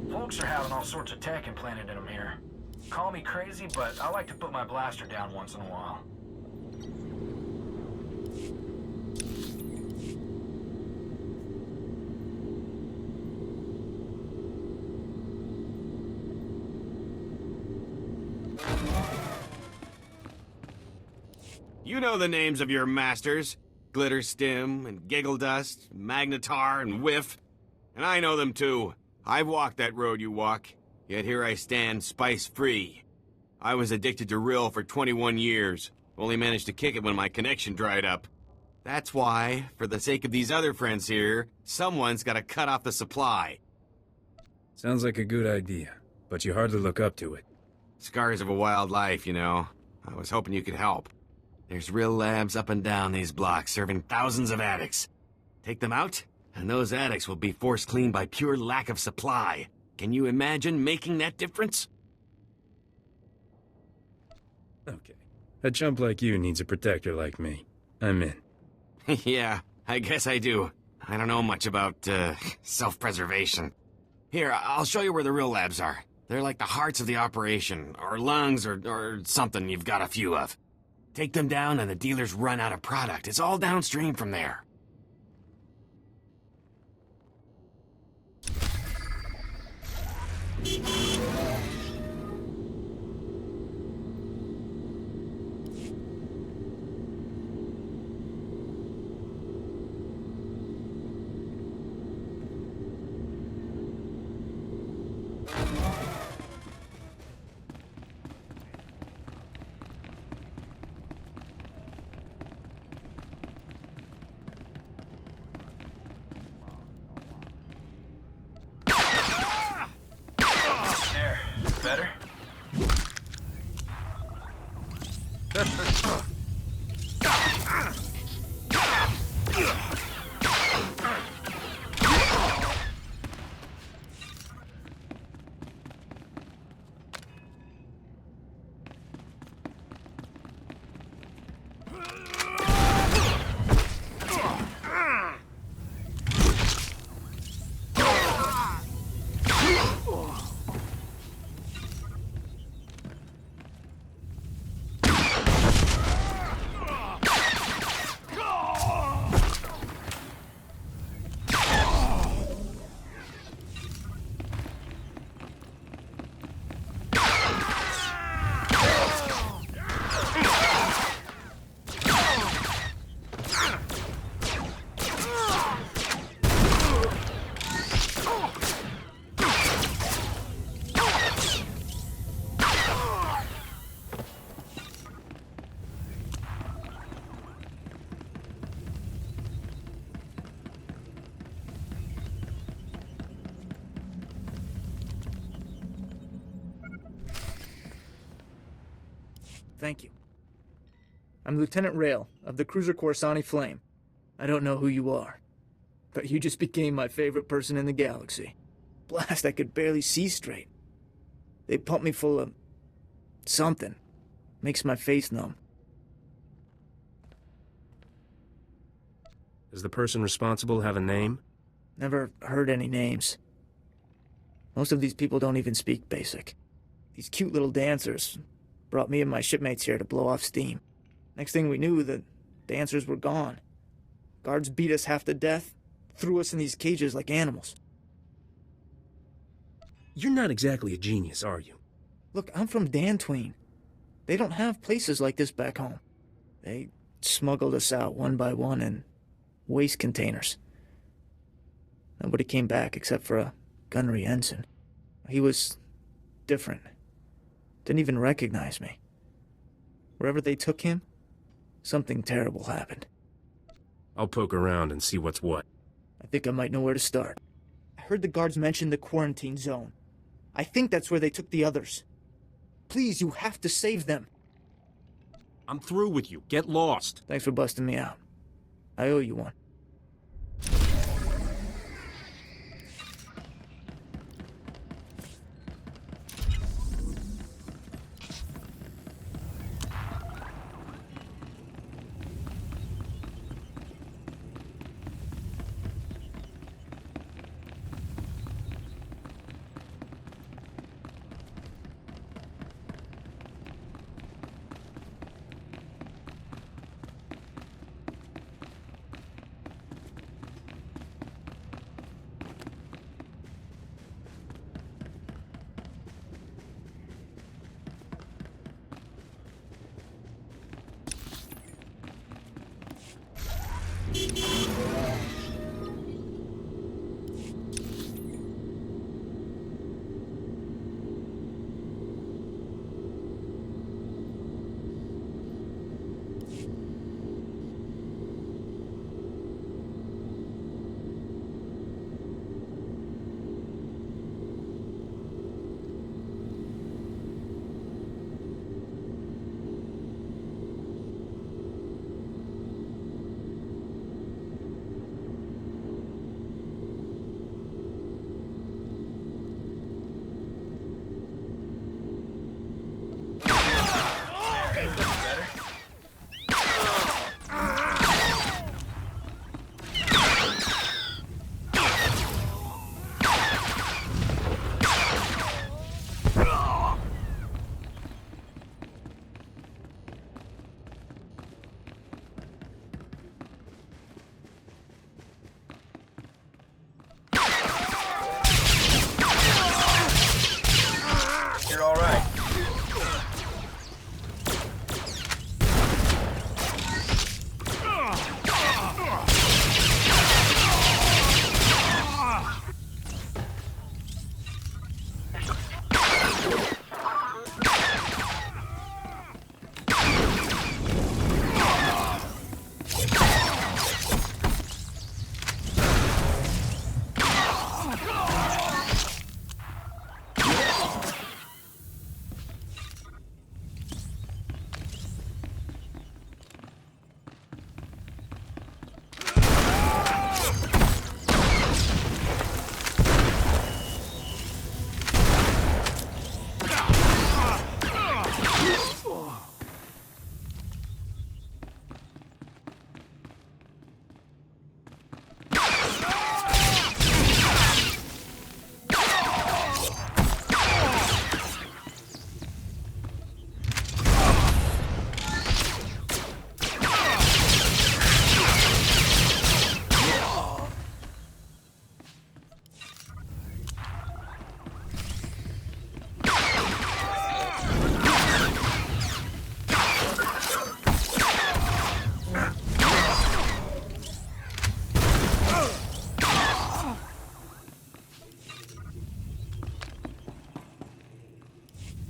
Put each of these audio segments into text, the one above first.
Folks are having all sorts of tech implanted in them here. Call me crazy, but I like to put my blaster down once in a while. You know the names of your masters. Glitterstim and Giggledust, Magnetar and Whiff. And I know them too. I've walked that road you walk, yet here I stand spice-free. I was addicted to Rill for 21 years, only managed to kick it when my connection dried up. That's why, for the sake of these other friends here, someone's gotta cut off the supply. Sounds like a good idea, but you hardly look up to it. Scars of a wild life, you know. I was hoping you could help. There's Rill labs up and down these blocks serving thousands of addicts. Take them out, and those addicts will be forced clean by pure lack of supply. Can you imagine making that difference? Okay. A chump like you needs a protector like me. I'm in. Yeah, I guess I do. I don't know much about, self-preservation. Here, I'll show you where the Rill labs are. They're like the hearts of the operation, or lungs, or something you've got a few of. Take them down and the dealers run out of product. It's all downstream from there. Better? Thank you. I'm Lieutenant Rail of the cruiser Coruscant Flame. I don't know who you are, but you just became my favorite person in the galaxy. Blast, I could barely see straight. They pumped me full of something. Makes my face numb. Does the person responsible have a name? Never heard any names. Most of these people don't even speak basic. These cute little dancers brought me and my shipmates here to blow off steam. Next thing we knew, the dancers were gone. Guards beat us half to death, threw us in these cages like animals. You're not exactly a genius, are you? Look, I'm from Dantooine. They don't have places like this back home. They smuggled us out one by one in waste containers. Nobody came back except for a gunnery ensign. He was different. Didn't even recognize me. Wherever they took him, something terrible happened. I'll poke around and see what's what. I think I might know where to start. I heard the guards mention the quarantine zone. I think that's where they took the others. Please, you have to save them. I'm through with you. Get lost. Thanks for busting me out. I owe you one. You're all right.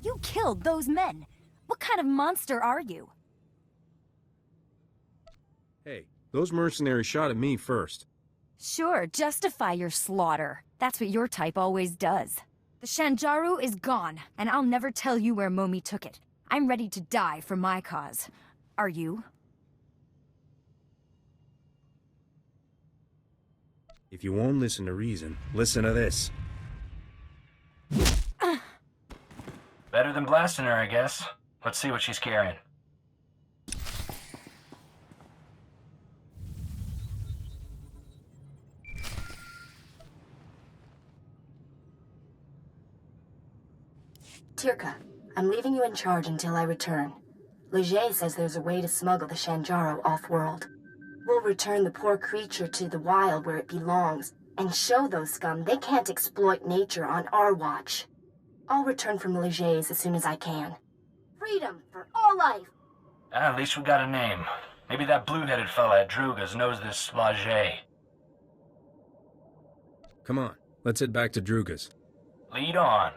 You killed those men. What kind of monster are you? Hey, those mercenaries shot at me first. Sure, justify your slaughter. That's what your type always does. The Shanjaru is gone, and I'll never tell you where Momi took it. I'm ready to die for my cause. Are you? If you won't listen to reason, listen to this. Better than blasting her, I guess. Let's see what she's carrying. Tirka, I'm leaving you in charge until I return. Leger says there's a way to smuggle the Shanjaro off-world. We'll return the poor creature to the wild where it belongs, and show those scum they can't exploit nature on our watch. I'll return from Leger's as soon as I can. Freedom for all life! At least we got a name. Maybe that blue-headed fella at Druga's knows this Leger. Come on, let's head back to Druga's. Lead on.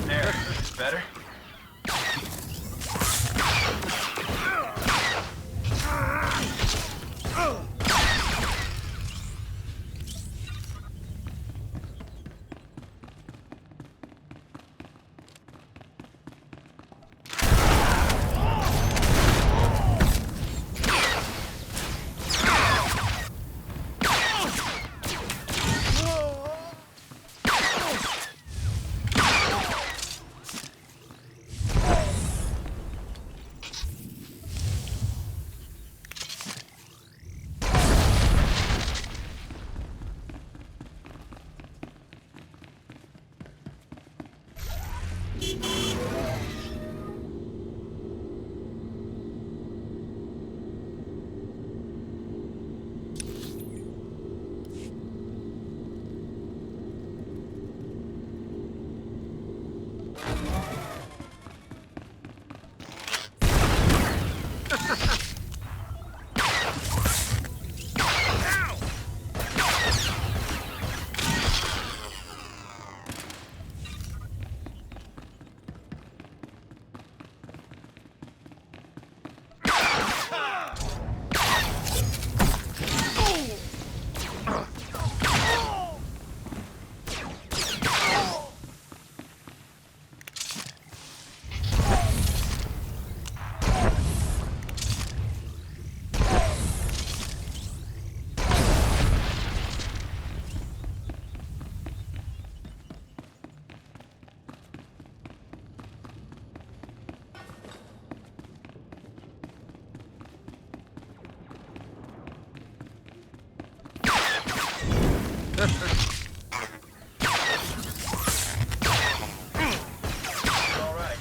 There. Better? All right.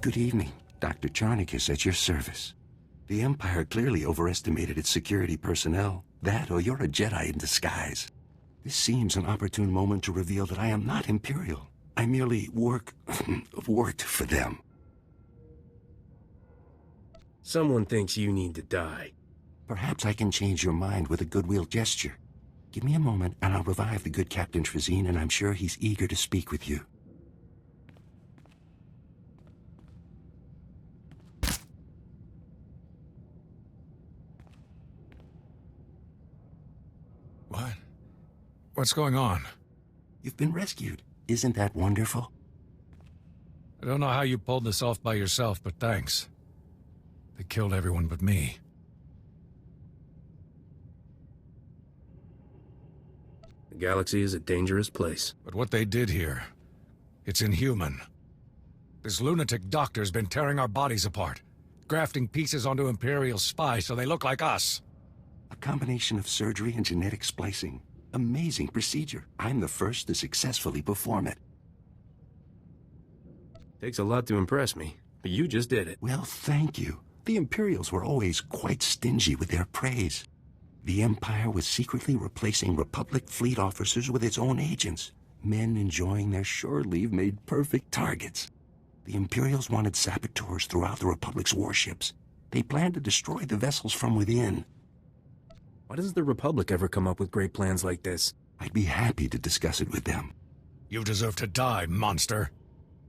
Good evening. Dr. Charnick is at your service. The Empire clearly overestimated its security personnel. That or you're a Jedi in disguise. This seems an opportune moment to reveal that I am not Imperial. I merely worked for them. Someone thinks you need to die. Perhaps I can change your mind with a goodwill gesture. Give me a moment and I'll revive the good Captain Trazine, and I'm sure he's eager to speak with you. What? What's going on? You've been rescued. Isn't that wonderful? I don't know how you pulled this off by yourself, but thanks. They killed everyone but me. The galaxy is a dangerous place. But what they did here, it's inhuman. This lunatic doctor's been tearing our bodies apart, grafting pieces onto Imperial spies so they look like us. A combination of surgery and genetic splicing. Amazing procedure. I'm the first to successfully perform it. Takes a lot to impress me, but you just did it. Well, thank you. The Imperials were always quite stingy with their praise. The Empire was secretly replacing Republic fleet officers with its own agents. Men enjoying their shore leave made perfect targets. The Imperials wanted saboteurs throughout the Republic's warships. They planned to destroy the vessels from within. Why does the Republic ever come up with great plans like this? I'd be happy to discuss it with them. You deserve to die, monster.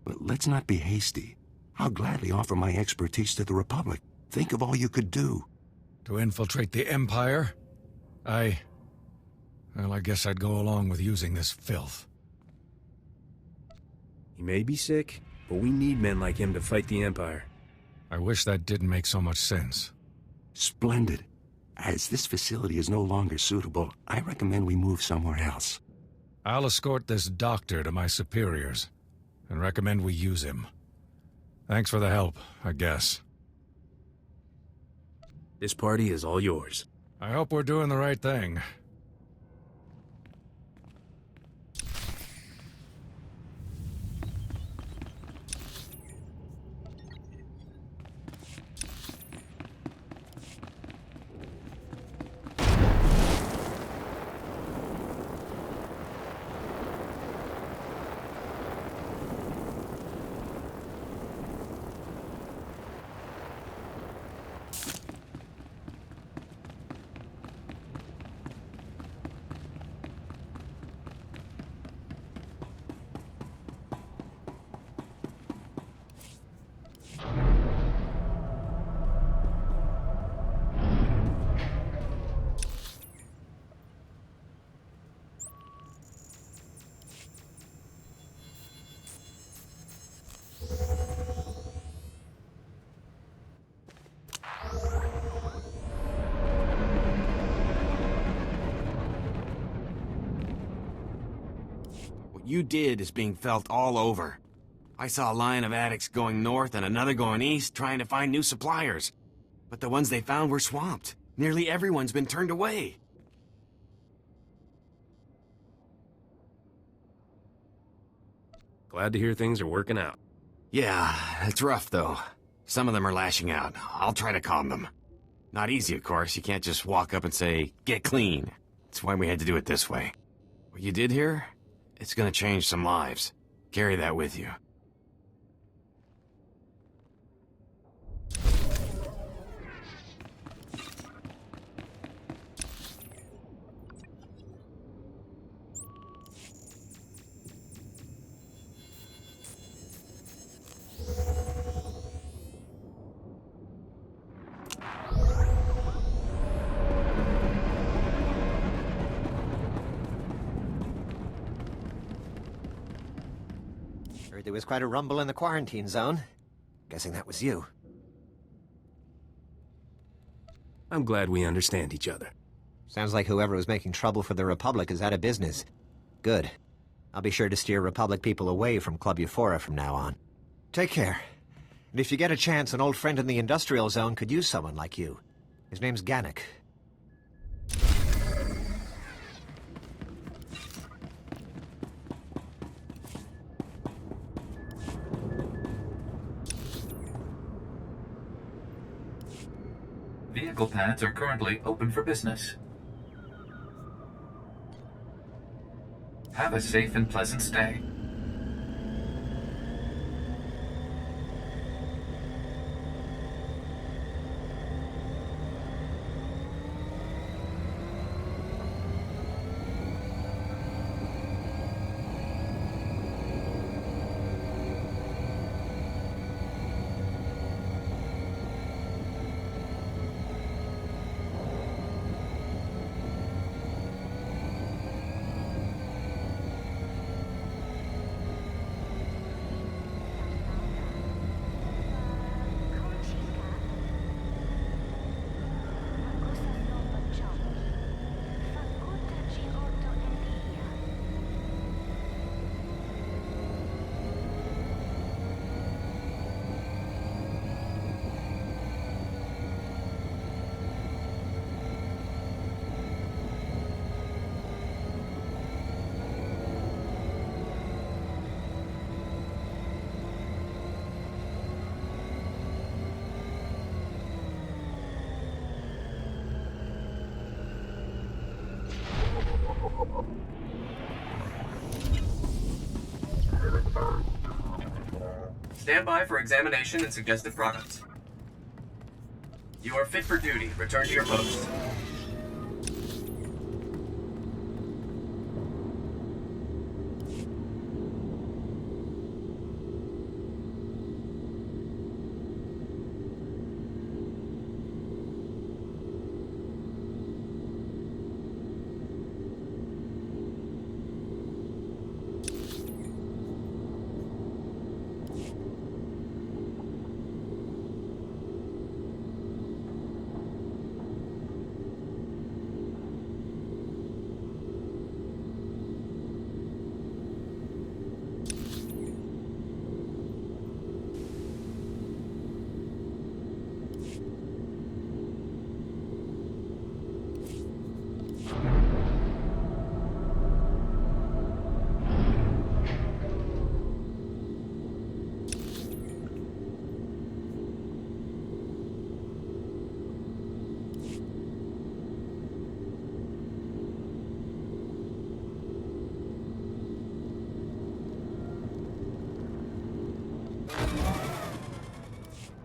But let's not be hasty. I'll gladly offer my expertise to the Republic. Think of all you could do. To infiltrate the Empire? Well, I guess I'd go along with using this filth. He may be sick, but we need men like him to fight the Empire. I wish that didn't make so much sense. Splendid. As this facility is no longer suitable, I recommend we move somewhere else. I'll escort this doctor to my superiors, and recommend we use him. Thanks for the help, I guess. This party is all yours. I hope we're doing the right thing. What you did is being felt all over. I saw a line of addicts going north and another going east, trying to find new suppliers. But the ones they found were swamped. Nearly everyone's been turned away. Glad to hear things are working out. Yeah, it's rough though. Some of them are lashing out. I'll try to calm them. Not easy, of course. You can't just walk up and say, "Get clean." That's why we had to do it this way. What you did here, it's gonna change some lives. Carry that with you. Heard there was quite a rumble in the quarantine zone. Guessing that was you. I'm glad we understand each other. Sounds like whoever was making trouble for the Republic is out of business. Good. I'll be sure to steer Republic people away from Club Euphora from now on. Take care. And if you get a chance, an old friend in the industrial zone could use someone like you. His name's Gannick. Vehicle pads are currently open for business. Have a safe and pleasant stay. Stand by for examination and suggested products. You are fit for duty. Return to your post.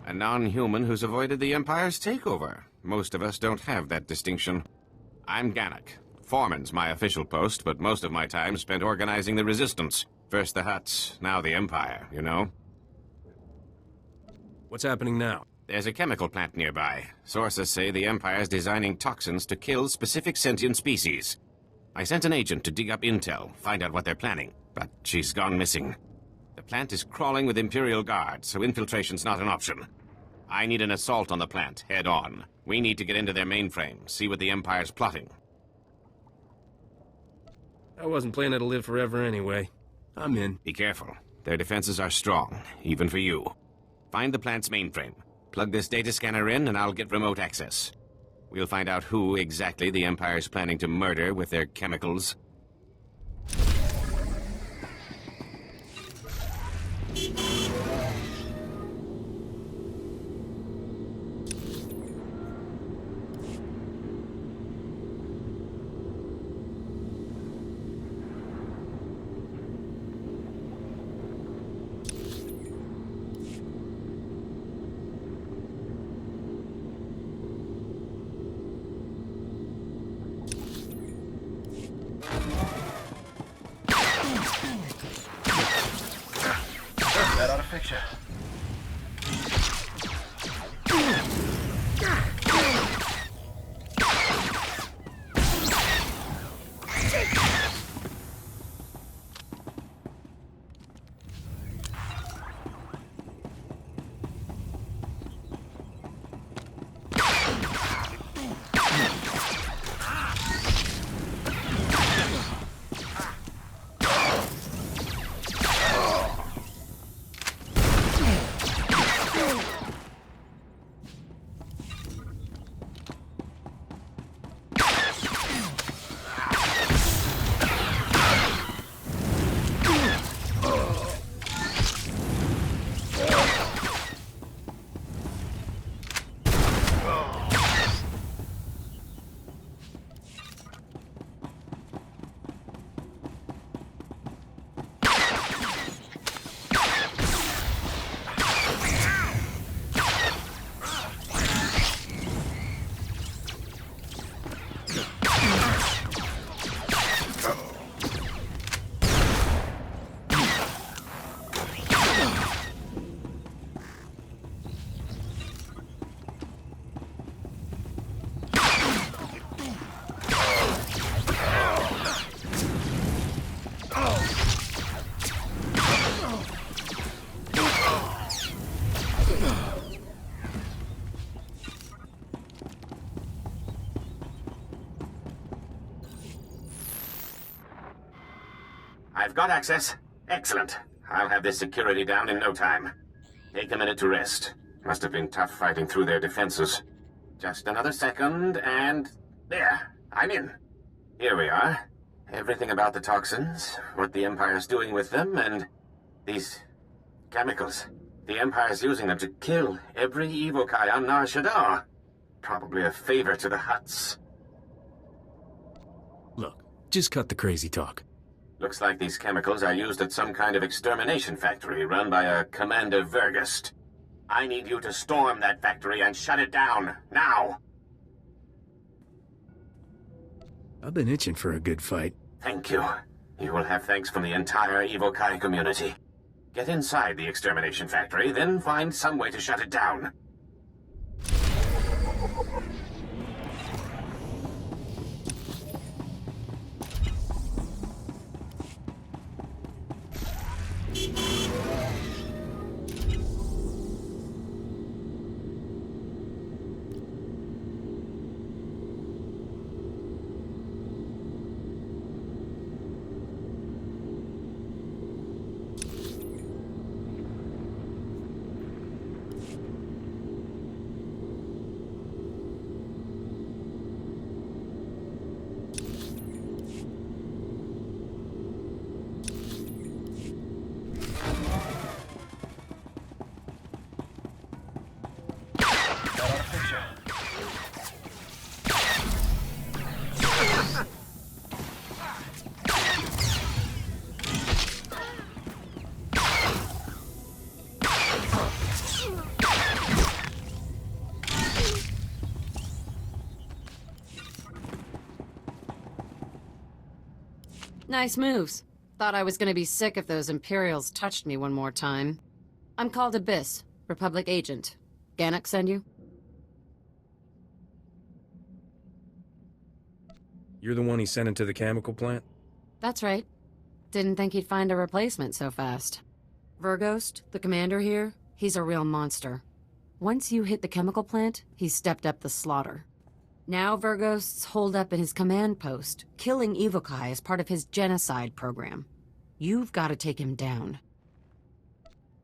A non-human who's avoided the Empire's takeover. Most of us don't have that distinction. I'm Gannock. Foreman's my official post, but most of my time spent organizing the Resistance. First the Hutts, now the Empire, you know? What's happening now? There's a chemical plant nearby. Sources say the Empire's designing toxins to kill specific sentient species. I sent an agent to dig up intel, find out what they're planning, but she's gone missing. The plant is crawling with Imperial guards, so infiltration's not an option. I need an assault on the plant, head on. We need to get into their mainframe, see what the Empire's plotting. I wasn't planning to live forever anyway. I'm in. Be careful. Their defenses are strong, even for you. Find the plant's mainframe. Plug this data scanner in, and I'll get remote access. We'll find out who exactly the Empire's planning to murder with their chemicals. That ought to fix you. I've got access. Excellent. I'll have this security down in no time. Take a minute to rest. Must have been tough fighting through their defenses. Just another second, and... there! I'm in. Here we are. Everything about the toxins, what the Empire's doing with them, and... these... chemicals. The Empire's using them to kill every Evokai on Nar Shaddaa. Probably a favor to the Hutts. Look, just cut the crazy talk. Looks like these chemicals are used at some kind of extermination factory run by a Commander Vergust. I need you to storm that factory and shut it down, now! I've been itching for a good fight. Thank you. You will have thanks from the entire Evokai community. Get inside the extermination factory, then find some way to shut it down. Nice moves. Thought I was gonna be sick if those Imperials touched me one more time. I'm called Abyss, Republic agent. Gannock send you? You're the one he sent into the chemical plant? That's right. Didn't think he'd find a replacement so fast. Verghost, the commander here, he's a real monster. Once you hit the chemical plant, he stepped up the slaughter. Now Verghost's holed up in his command post, killing Evokai as part of his genocide program. You've got to take him down.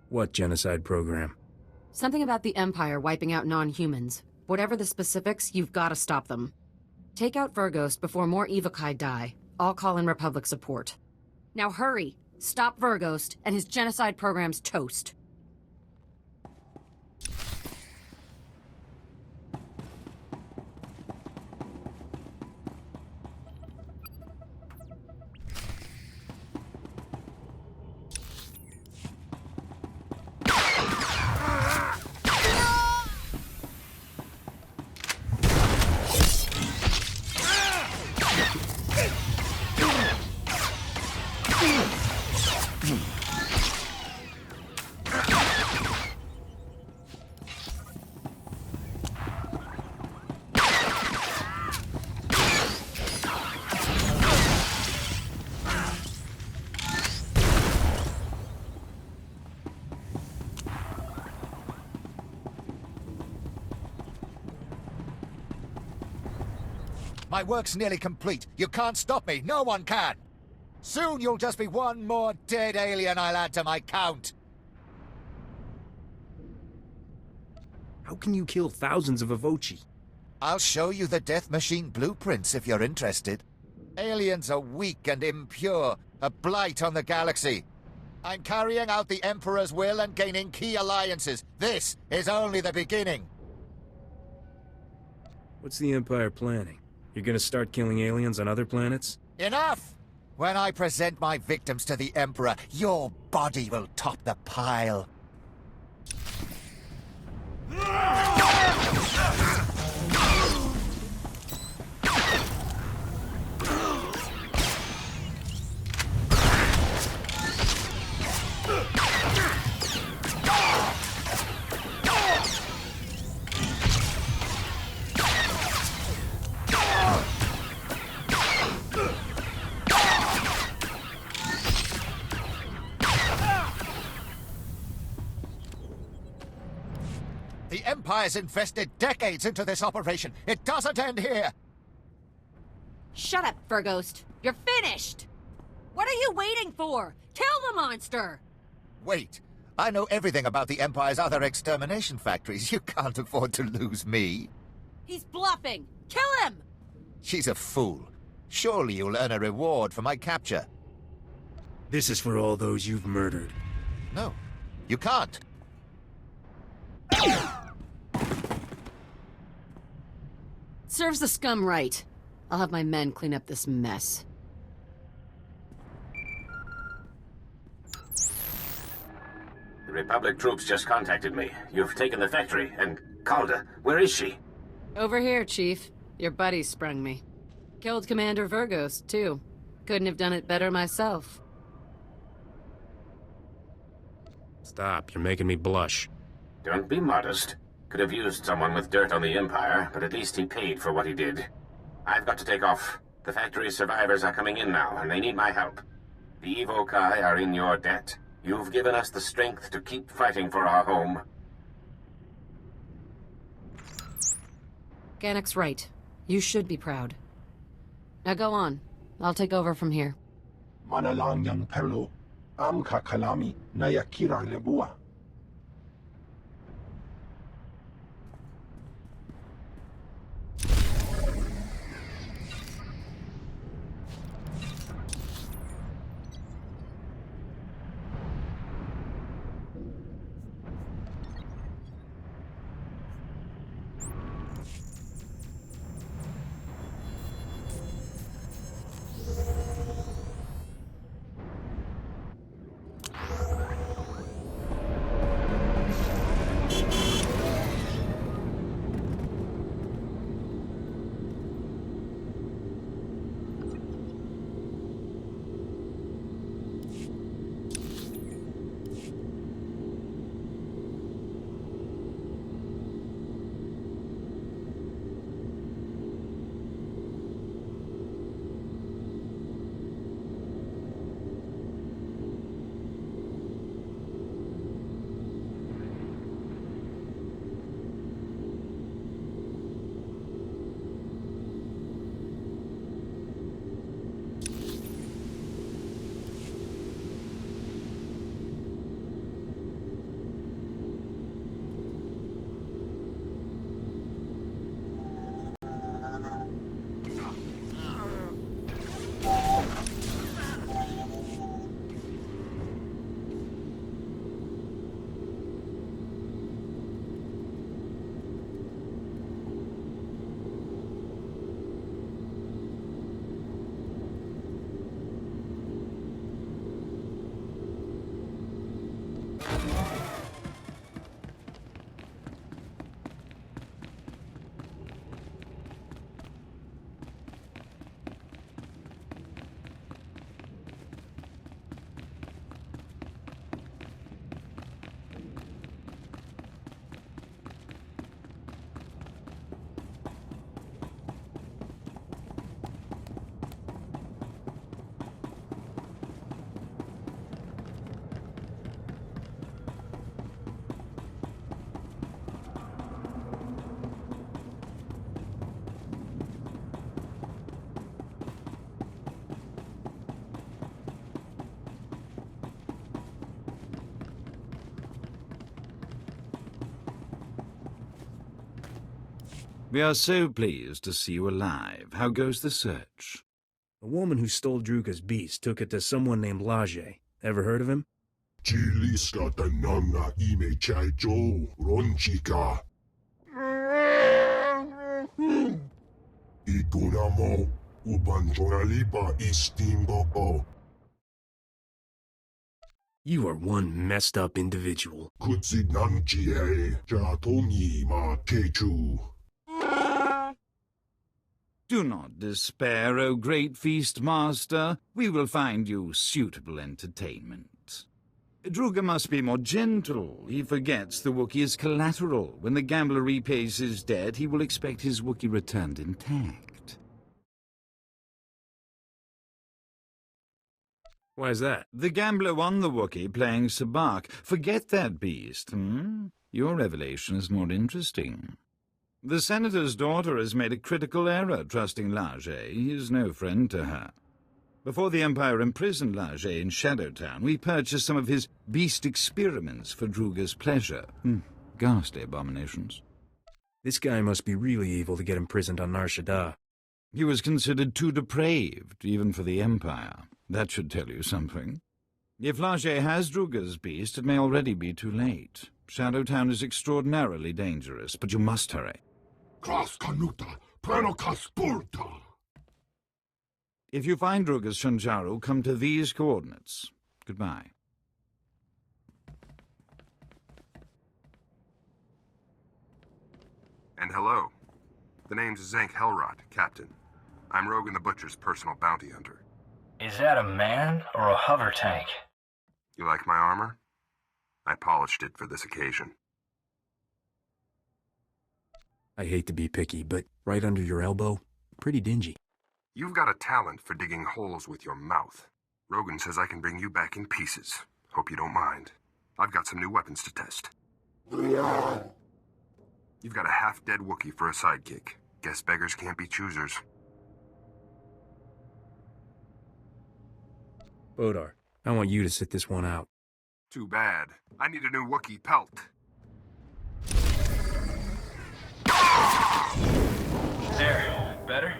What genocide program? Something about the Empire wiping out non-humans. Whatever the specifics, you've got to stop them. Take out Verghost before more Evokai die. I'll call in Republic support. Now hurry! Stop Verghost, and his genocide program's toast. My work's nearly complete. You can't stop me. No one can. Soon you'll just be one more dead alien I'll add to my count. How can you kill thousands of Avochi? I'll show you the death machine blueprints if you're interested. Aliens are weak and impure, a blight on the galaxy. I'm carrying out the Emperor's will and gaining key alliances. This is only the beginning. What's the Empire planning? You're gonna start killing aliens on other planets? Enough! When I present my victims to the Emperor, your body will top the pile. The Empire's invested decades into this operation. It doesn't end here. Shut up, Verghost. You're finished! What are you waiting for? Kill the monster! Wait. I know everything about the Empire's other extermination factories. You can't afford to lose me. He's bluffing! Kill him! She's a fool. Surely you'll earn a reward for my capture. This is for all those you've murdered. No, you can't. Serves the scum right. I'll have my men clean up this mess. The Republic troops just contacted me. You've taken the factory, and Calda, where is she? Over here, Chief. Your buddy sprung me. Killed Commander Vergos, too. Couldn't have done it better myself. Stop, you're making me blush. Don't be modest. Could have used someone with dirt on the Empire, but at least he paid for what he did. I've got to take off. The factory's survivors are coming in now, and they need my help. The Evokai are in your debt. You've given us the strength to keep fighting for our home. Gannick's right. You should be proud. Now go on. I'll take over from here. Manalang yang perlu. Am kakalami na yakira lebua. We are so pleased to see you alive. How goes the search? A woman who stole Druga's beast took it to someone named Lage. Ever heard of him? Jiliska tananga ime chaijo ronchika. Igunamo ubanjoraliba istimbogo. You are one messed up individual. Kutsignanchie jatomi ma techu. Do not despair, O great feast master. We will find you suitable entertainment. Druga must be more gentle. He forgets the Wookiee is collateral. When the gambler repays his debt, he will expect his Wookiee returned intact. Why is that? The gambler won the Wookiee playing Sabak. Forget that beast, Your revelation is more interesting. The Senator's daughter has made a critical error trusting Lage. He is no friend to her. Before the Empire imprisoned Lage in Shadowtown, we purchased some of his beast experiments for Druga's pleasure. Ghastly abominations. This guy must be really evil to get imprisoned on Nar Shaddaa. He was considered too depraved, even for the Empire. That should tell you something. If Lage has Druga's beast, it may already be too late. Shadowtown is extraordinarily dangerous, but you must hurry. If you find Druga's Shanjaru, come to these coordinates. Goodbye. And hello. The name's Zank Helrod, Captain. I'm Rogan the Butcher's personal bounty hunter. Is that a man or a hover tank? You like my armor? I polished it for this occasion. I hate to be picky, but right under your elbow, pretty dingy. You've got a talent for digging holes with your mouth. Rogan says I can bring you back in pieces. Hope you don't mind. I've got some new weapons to test. You've got a half-dead Wookiee for a sidekick. Guess beggars can't be choosers. Bodar, I want you to sit this one out. Too bad. I need a new Wookiee pelt. There. Better?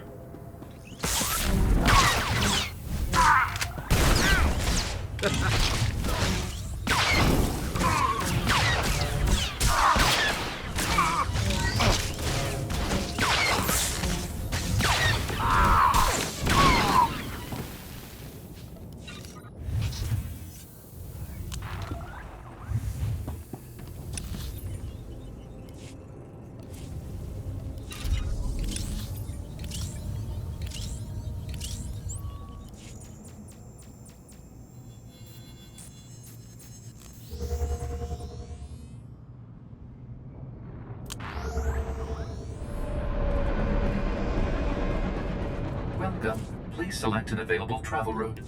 Welcome. Please select an available travel route.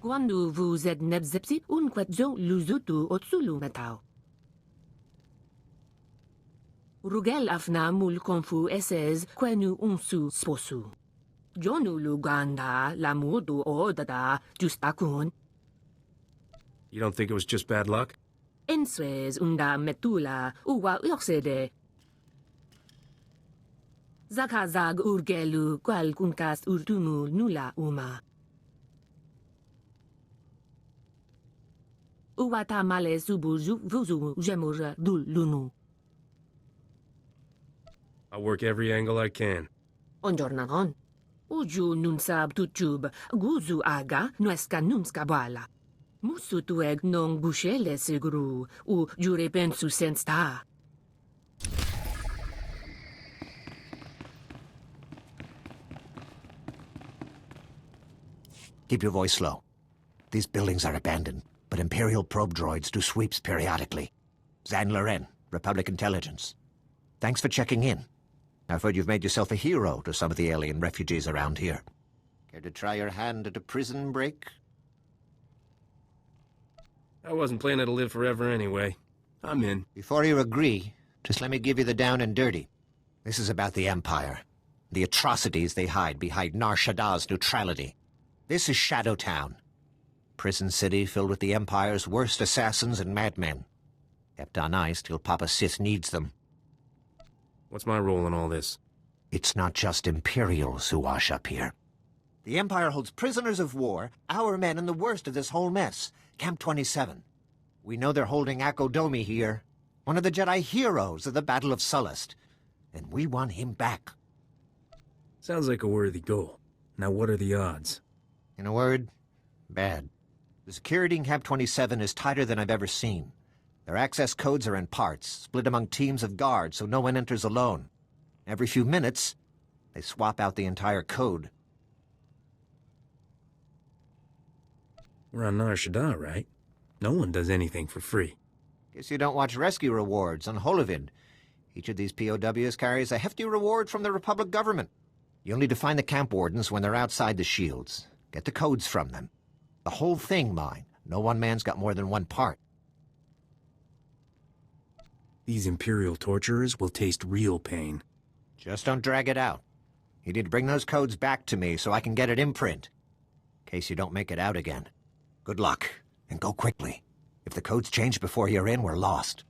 Quando vous êtes nebzepsi un quadzo luzutu otsulu matao. Rugel afna mul konfu esez quenu unsu sposu. Jonu luganda la mudu odada justakun. You don't think it was just bad luck? Enswez unda metula uwa uoxede. Zakazag urgelu qual kunkas urtumu nula uma. Uwata male subuju vuzu jemur dul lunu. I'll work every angle I can. Onjornanon. Uju nunsab tutub guzu aga nuesca nunska bala. Musu tueg non gushele segru u jure pensu sensta. Keep your voice low. These buildings are abandoned, but Imperial probe droids do sweeps periodically. Zan Loren, Republic Intelligence. Thanks for checking in. I've heard you've made yourself a hero to some of the alien refugees around here. Care to try your hand at a prison break? I wasn't planning to live forever anyway. I'm in. Before you agree, just let me give you the down and dirty. This is about the Empire. The atrocities they hide behind Nar Shaddaa's neutrality. This is Shadowtown. Prison city filled with the Empire's worst assassins and madmen. Kept on ice till Papa Sith needs them. What's my role in all this? It's not just Imperials who wash up here. The Empire holds prisoners of war, our men in the worst of this whole mess. Camp 27. We know they're holding Akodomi here, one of the Jedi heroes of the Battle of Sullust. And we want him back. Sounds like a worthy goal. Now what are the odds? In a word, bad. The security in Camp 27 is tighter than I've ever seen. Their access codes are in parts, split among teams of guards so no one enters alone. Every few minutes, they swap out the entire code. We're on Nar Shaddaa, right? No one does anything for free. Guess you don't watch rescue rewards on Holovid. Each of these POWs carries a hefty reward from the Republic government. You'll need to find the camp wardens when they're outside the shields. Get the codes from them. The whole thing, mine. No one man's got more than one part. These Imperial torturers will taste real pain. Just don't drag it out. You need to bring those codes back to me so I can get it imprint. In case you don't make it out again. Good luck, and go quickly. If the codes change before you're in, we're lost.